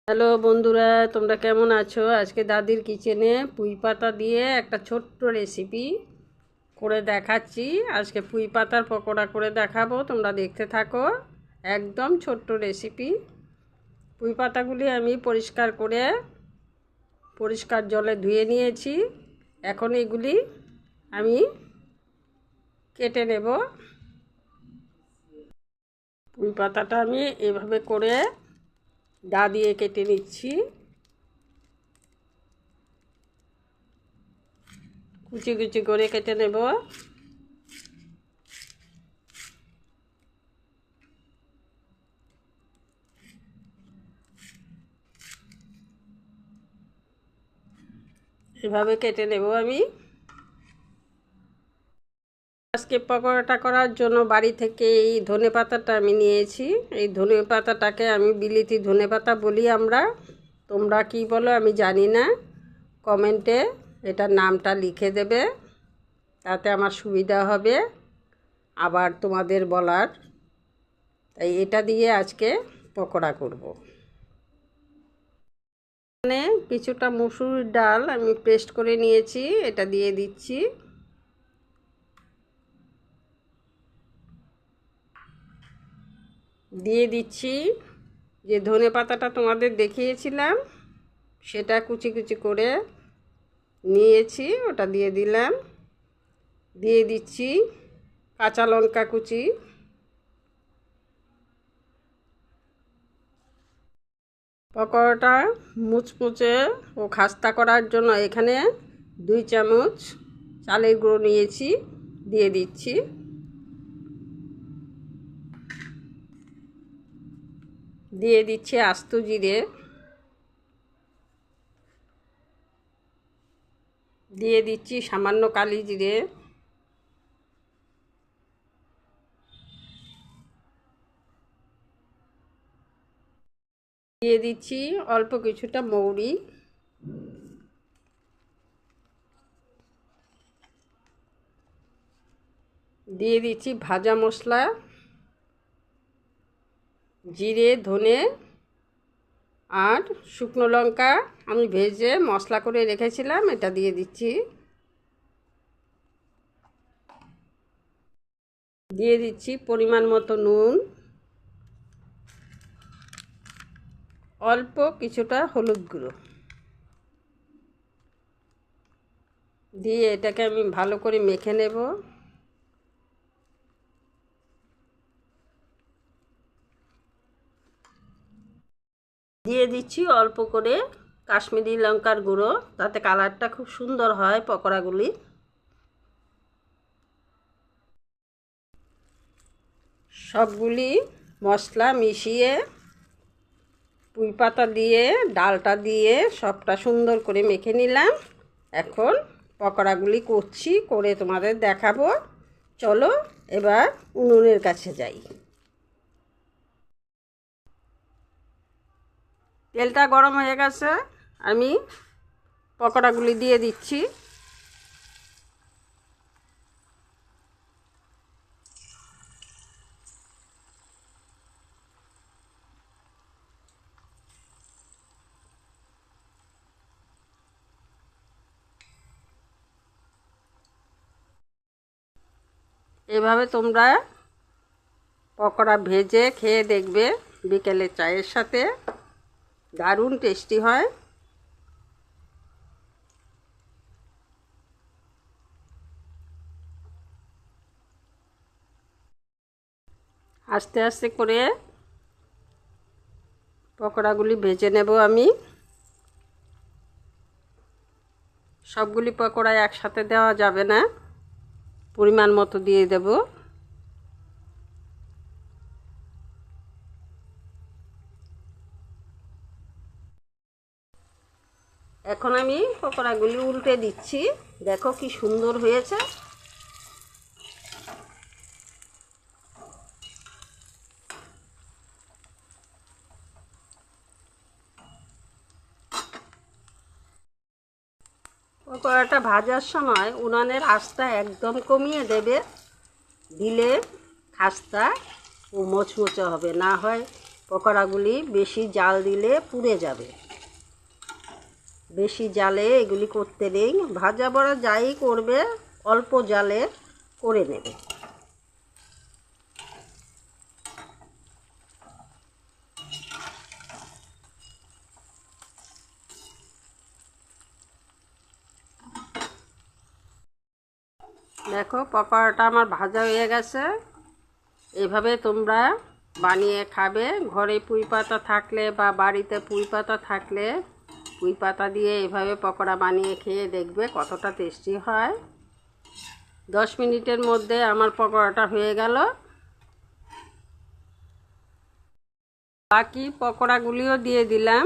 Hello বন্ধুরা, তোমরা কেমন আছো? আজকে দাদির কিচেনে পুঁই পাতা দিয়ে একটা ছোট্ট রেসিপি করে দেখাচ্ছি। আজকে পুঁই পাতার পকোড়া করে দেখাবো, তোমরা দেখতে থাকো। একদম ছোট্ট রেসিপি। পুঁই পাতাগুলি আমি পরিষ্কার করে পরিষ্কার জলে ধুয়ে নিয়েছি। এখন এগুলি আমি কেটে নেব। পুঁই পাতাটা আমি এভাবে করে দা দিয়ে কেটে নিচ্ছি। কুচি কুচি করে কেটে নেব। এভাবে কেটে নেব আমি। আজকে পকোড়াটা করার জন্য বাড়ি থেকে এই ধনেপাতাটা আমি নিয়েছি। এই ধনেপাতাটাকে আমি বিলিতি ধনেপাতা বলি আমরা। তোমরা কি বলো আমি জানি না, কমেন্টে এটার নামটা লিখে দেবে, তাতে আমার সুবিধা হবে আবার তোমাদের বলার। তাই এটা দিয়ে আজকে পকোড়া করব। এখানে কিছুটা মসুর ডাল আমি পেস্ট করে নিয়েছি, এটা দিয়ে দিচ্ছি। দিয়ে দিচ্ছি যে ধনেপাতাটা তোমাদের দেখিয়েছিলাম, সেটা কুচি কুচি করে নিয়েছি, ওটা দিয়ে দিলাম। দিয়ে দিচ্ছি কাঁচা লঙ্কা কুচি। পকোড়াটা মুচমুচে ও খাস্তা করার জন্য এখানে 2 চামচ চালের গুঁড়ো নিয়েছি, দিয়ে দিচ্ছি। দিয়ে দিচ্ছি আস্ত জিরে। দিয়ে দিচ্ছি সামান্য কালি জিরে। দিয়ে দিচ্ছি অল্প কিছুটা মৌরি। দিয়ে দিচ্ছি ভাজা মশলা, জিরে, ধনে আর শুকনো লঙ্কা আমি ভেজে মশলা করে রেখেছিলাম, এটা দিয়ে দিচ্ছি। দিয়ে দিচ্ছি পরিমাণ মতো নুন, অল্প কিছুটা হলুদ গুঁড়ো। দিয়ে এটাকে আমি ভালো করে মেখে নেব। দিয়ে দিচ্ছি অল্প করে কাশ্মীরি লঙ্কার গুঁড়ো, তাতে কালারটা খুব সুন্দর হয় পকোড়াগুলি। সবগুলি মশলা মিশিয়ে পুঁই পাতা দিয়ে ডালটা দিয়ে সবটা সুন্দর করে মেখে নিলাম। এখন পকোড়াগুলি করছি, করে তোমাদের দেখাবো। চলো এবার উনুনের কাছে যাই। তেলটা গরম হয়ে গেছে, আমি পকোড়াগুলি দিয়ে দিচ্ছি। এভাবে তোমরা পকোড়া ভেজে খেয়ে দেখবে, বিকেলে চায়ের সাথে দারুণ টেস্টি হয়। আস্তে আস্তে করে পকোড়াগুলি ভেজে নেব আমি। সবগুলি পকোড়া একসাথে দেওয়া যাবে না, পরিমাণ মতো দিয়ে দেব। এখন আমি পকোড়াগুলি উল্টে দিচ্ছি, দেখো কি সুন্দর হয়েছে। পকোড়াটা ভাজার সময় উনানের আঁচটা একদম কমিয়ে দেবে, দিলে খাস্তা ও মোচমোচে হবে, না হয় পকোড়াগুলি বেশি জাল দিলে পুড়ে যাবে। বেশি জালে এগুলি করতে নেই, ভাজা বড়া যাই করবে অল্প জালে করে নেবে। দেখো পকোড়াটা আমার ভাজা হয়ে গেছে। এভাবে তোমরা বানিয়ে খাবে। ঘরে পুঁই পাতা থাকলে বা বাড়িতে পুঁই পাতা থাকলে পুঁই পাতা দিয়ে এভাবে পকোড়া বানিয়ে খেয়ে দেখবে কতটা টেস্টি হয়। 10 মিনিটের মধ্যে আমার পকোড়াটা হয়ে গেল। বাকি পকোড়াগুলিও দিয়ে দিলাম।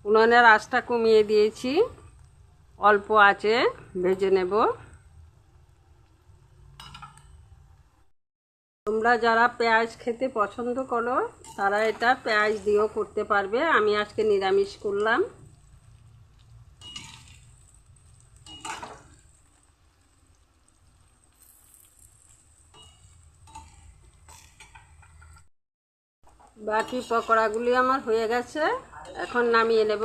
উনুনের আঁচটা কমিয়ে দিয়েছি, অল্প আঁচে ভেজে নেব। তোমরা যারা পেঁয়াজ খেতে পছন্দ করো তারা এটা পেঁয়াজ দিয়েও করতে পারবে। আমি আজকে নিরামিষ করলাম। বাকি পকোড়াগুলি আমার হয়ে গেছে, এখন নামিয়ে নেব।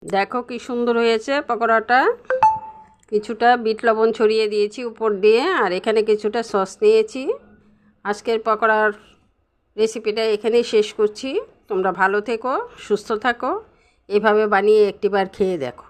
দেখো কি সুন্দর হয়েছে পকোড়াটা। কিছুটা বিট লবণ ছড়িয়ে দিয়েছি উপর দিয়ে, আর এখানে কিছুটা সস নিয়েছি। আজকের পকোড়ার রেসিপিটা এখানেই শেষ করছি। তোমরা ভালো থেকো, সুস্থ থাকো, এভাবে বানিয়ে একটিবার খেয়ে দেখো।